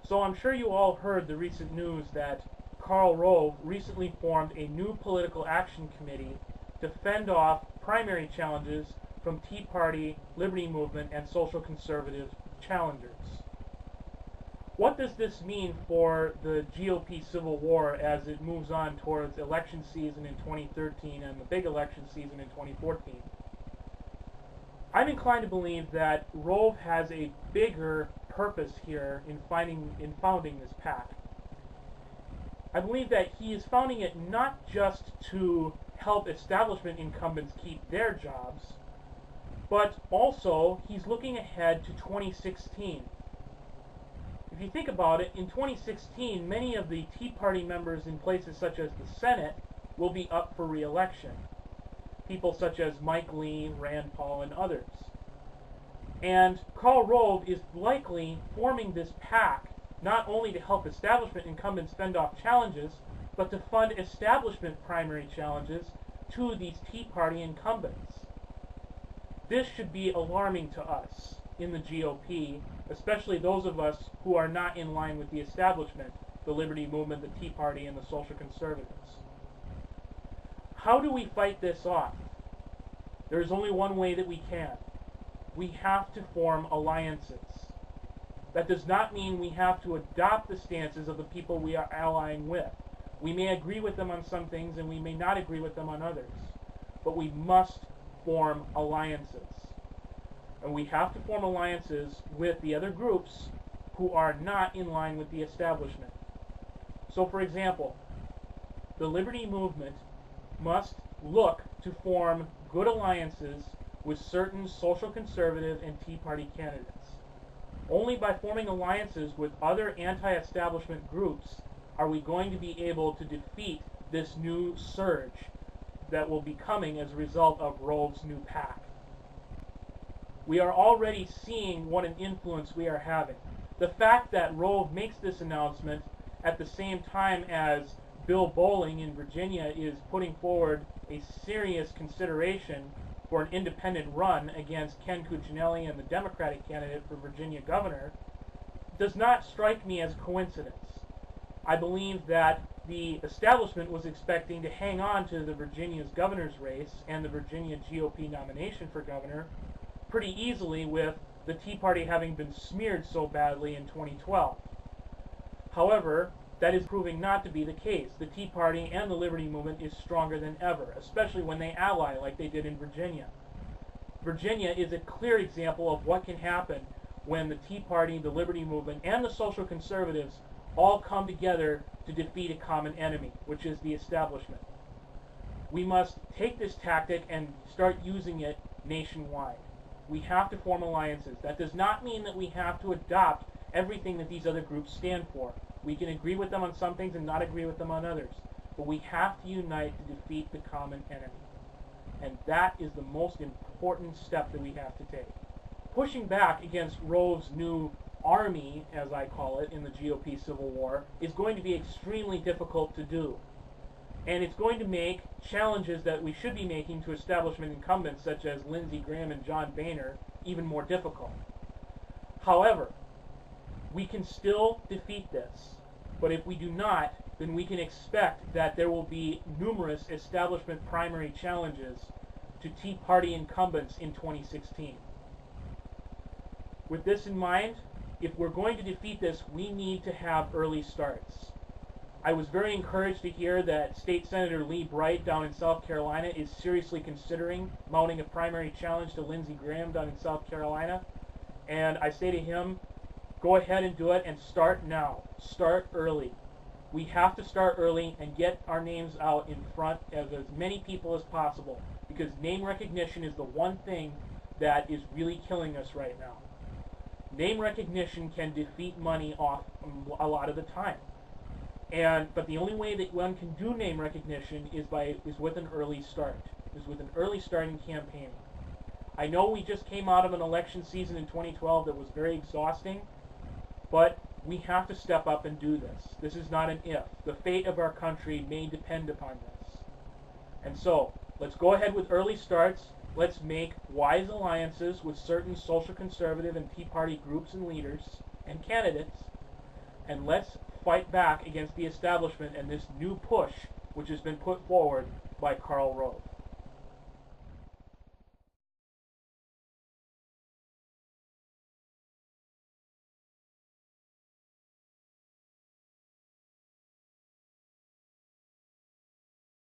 So I'm sure you all heard the recent news that Karl Rove recently formed a new political action committee to fend off primary challenges from Tea Party, Liberty Movement, and social conservative challengers. What does this mean for the GOP Civil War as it moves on towards election season in 2013 and the big election season in 2014? I'm inclined to believe that Rove has a bigger purpose here in founding this PAC. I believe that he is founding it not just to help establishment incumbents keep their jobs, but also he's looking ahead to 2016. If you think about it, in 2016, many of the Tea Party members in places such as the Senate will be up for re-election. People such as Mike Lee, Rand Paul, and others. And Karl Rove is likely forming this PAC not only to help establishment incumbents fend off challenges, but to fund establishment primary challenges to these Tea Party incumbents. This should be alarming to us in the GOP, especially those of us who are not in line with the establishment, the Liberty Movement, the Tea Party, and the social conservatives. How do we fight this off? There's only one way that we can. We have to form alliances. That does not mean we have to adopt the stances of the people we are allying with. We may agree with them on some things and we may not agree with them on others. But we must form alliances. And we have to form alliances with the other groups who are not in line with the establishment. So for example, the Liberty Movement must look to form good alliances with certain social conservative and Tea Party candidates. Only by forming alliances with other anti-establishment groups are we going to be able to defeat this new surge that will be coming as a result of Rove's new PAC. We are already seeing what an influence we are having. The fact that Rove makes this announcement at the same time as Bill Bowling in Virginia is putting forward a serious consideration for an independent run against Ken Cuccinelli and the Democratic candidate for Virginia governor does not strike me as coincidence. I believe that the establishment was expecting to hang on to the Virginia's governor's race and the Virginia GOP nomination for governor pretty easily, with the Tea Party having been smeared so badly in 2012. However, that is proving not to be the case. The Tea Party and the Liberty Movement is stronger than ever, especially when they ally like they did in Virginia. Virginia is a clear example of what can happen when the Tea Party, the Liberty Movement, and the social conservatives all come together to defeat a common enemy, which is the establishment. We must take this tactic and start using it nationwide. We have to form alliances. That does not mean that we have to adopt everything that these other groups stand for. We can agree with them on some things and not agree with them on others. But we have to unite to defeat the common enemy. And that is the most important step that we have to take. Pushing back against Rove's new army, as I call it, in the GOP Civil War, is going to be extremely difficult to do. And it's going to make challenges that we should be making to establishment incumbents, such as Lindsey Graham and John Boehner, even more difficult. However, we can still defeat this. But if we do not, then we can expect that there will be numerous establishment primary challenges to Tea Party incumbents in 2016. With this in mind, if we're going to defeat this, we need to have early starts. I was very encouraged to hear that State Senator Lee Bright down in South Carolina is seriously considering mounting a primary challenge to Lindsey Graham down in South Carolina. And I say to him, go ahead and do it, and start now. Start early. We have to start early and get our names out in front of as many people as possible, because name recognition is the one thing that is really killing us right now. Name recognition can defeat money off a lot of the time. But the only way that one can do name recognition is with an early start. Is with an early start in campaigning. I know we just came out of an election season in 2012 that was very exhausting, but we have to step up and do this. This is not an if. The fate of our country may depend upon this. And so, let's go ahead with early starts. Let's make wise alliances with certain social conservative and Tea Party groups and leaders and candidates. and let's fight back against the establishment and this new push which has been put forward by Karl Rove.